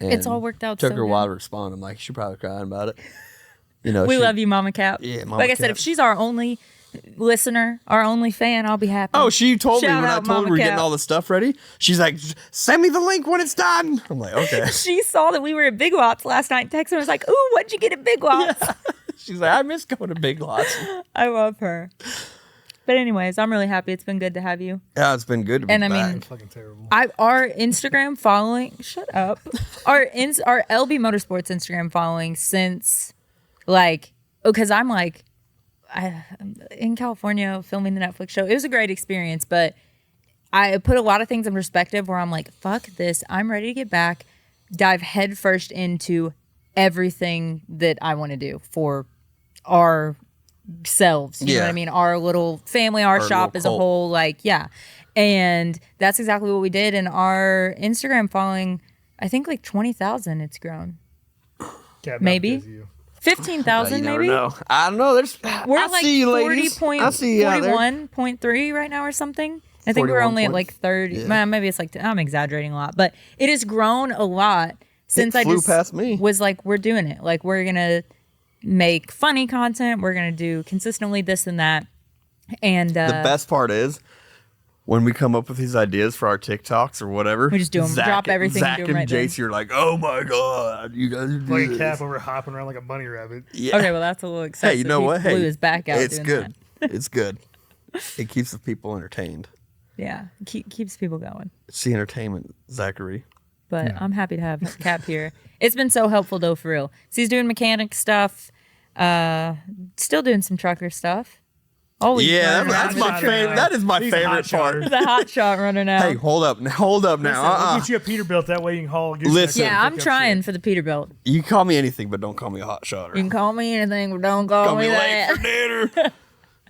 And it's all worked out. Took so her a good. while to respond. I'm like, she probably crying about it. We love you, Mama Kap. Yeah, Mama Like I said, Kap. if she's our only listener, our only fan, I'll be happy. Oh, she told me Shout when I out, told her Mama we're Kap. getting all the stuff ready. She's like, send me the link when it's done. I'm like, okay. She saw that we were at Big Lots last night and texted me. I was like, ooh, what'd you get at Big Lots? She's like, I miss going to Big Lots. I love her. But anyways, I'm really happy. It's been good to have you. Yeah, it's been good to be And I back. mean, Fucking terrible. Our Instagram following, shut up. Our LB Motorsports Instagram following since like, because I'm like, in California filming the Netflix show. It was a great experience, but I put a lot of things in perspective where I'm like, fuck this. I'm ready to get back, dive headfirst into everything that I want to do for ourselves. You know what I mean? Our little family, our shop as a cult. whole. Like, yeah. And that's exactly what we did. And our Instagram following, I think like 20,000 it's grown. Cat, Maybe. because of you. 15,000 You never maybe? know. I don't know. We're I at like see you, ladies. I see you out there. 41.3 right now or something. I think we're only at like 30. Yeah. Man, maybe it's like, I'm exaggerating a lot, but it has grown a lot since I flew just past me. was like, we're doing it. Like, we're going to make funny content. We're going to do consistently this and that. And The best part is when we come up with these ideas for our TikToks or whatever, We just do 'em, drop everything, Zach do 'em right and then. Jace, you're like, oh my god, you guys are Like doing a this. Cap over hopping around like a bunny rabbit. Yeah. okay, well, that's a little excessive. Hey, you know He what? blew Hey, his back out it's doing good. that. It's good. It keeps the people entertained. Yeah, keeps people going. It's the entertainment, Zachary. But I'm happy to have Cap here. It's been so helpful though, for real. So he's doing mechanic stuff, still doing some trucker stuff. Always Yeah, running around that's with my a favorite. trailer. That is my He's favorite hot part. shot. The hot shot running out. Hey, hold up now. We'll get you a Peterbilt. That way you can haul. Listen. Yeah, I'm trying for the Peterbilt. You can call me anything, but don't call me a hot shotter. You can call me anything, but don't call, Call me late that. for dinner.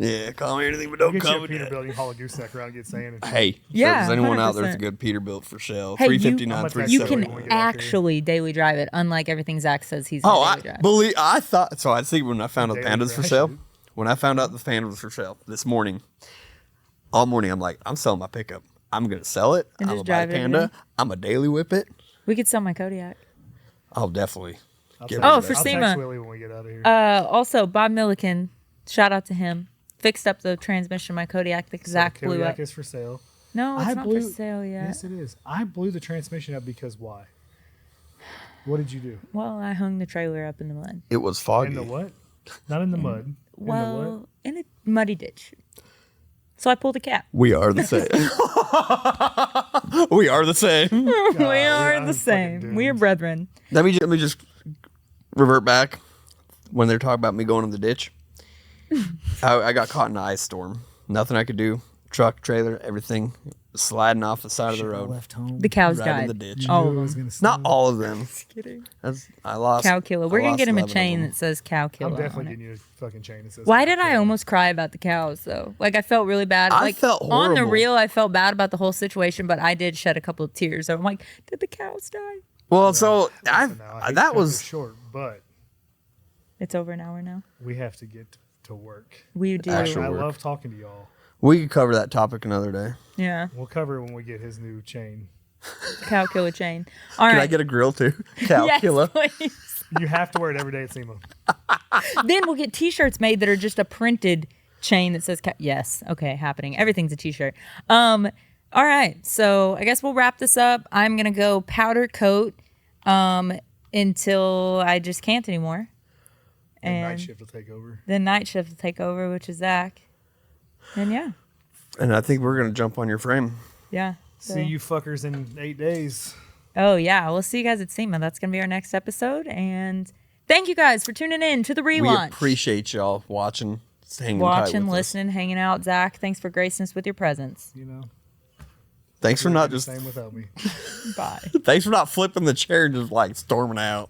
Yeah, call me anything, but don't Get you call a me that. Peterbilt. You can haul a gooseneck around and get sand. Hey, Yeah, if there's anyone out there that's a 100%. good Peterbilt for sale, Hey, you- 359, How much 370. You can when we get out here. actually daily drive it, unlike everything Zach says he's Oh, gonna I daily drive. believe. I thought so. I think when I found out the Daily Panda's for drive. sale, when I found out the Panda was for sale this morning, all morning I'm like, I'm selling my pickup. I'm gonna sell it. And I'm just gonna buy a drive it Panda. every day? I'm a daily whip it. We could sell my Kodiak. I'll definitely. Get Oh, rid of for that. I'll SEMA. text Willie when we get out of here. Also, Bob Milliken, shout out to him. Fixed up the transmission of my Kodiak that Zach blew Kodiak up. is for sale. No, it's I not blew- for sale yet. Yes, it is. I blew the transmission up because why? What did you do? Well, I hung the trailer up in the mud. It was foggy. In the what? Not in the mud. In the what? Well, in a muddy ditch. So I pulled a Cap. We are the same. We are the same. We are I'm the fucking same. doomed. We are brethren. Let me just revert back when they're talking about me going in the ditch. I got caught in an ice storm. Nothing I could do. truck, trailer, everything sliding off the side of the Shit, I road. left home. The cows Right in died. the ditch. All Knew of it was them. gonna snow. Not all of them. Kidding. I lost. Cow killer. We're I gonna lost get him a 11 of chain them. that says cow killer. I'm on definitely it. getting you a fucking chain that says. Why cow did I killer. almost cry about the cows though? Like I felt really bad. I Like felt on the horrible. reel, I felt bad about the whole situation, but I did shed a couple of tears. So I'm like, did the cows die? Well, so Listen, now, I hate to that cut was this short, but It's over an hour now. we have to get to work. We do. Actual I work. love talking to y'all. we could cover that topic another day. Yeah. We'll cover it when we get his new chain. Cow killer chain. All Can right. I get a grill too? Cow yes, killer. please. You have to wear it every day at SEMA. Then we'll get T-shirts made that are just a printed chain that says yes. Okay, happening. Everything's a T-shirt. All right. So I guess we'll wrap this up. I'm gonna go powder coat until I just can't anymore. And night And shift will take over. then night shift will take over, which is Zach. And yeah. And I think we're gonna jump on your frame. Yeah. So- See you fuckers in 8 days. Oh yeah, we'll see you guys at SEMA. That's gonna be our next episode. And thank you guys for tuning in to the We relaunch. appreciate y'all watching, hanging tight Watching, with us. listening, hanging out. Zach, thanks for gracing us with your presence. You know. Thanks for not the just same without me. Bye. thanks for not flipping the chair and just like storming out.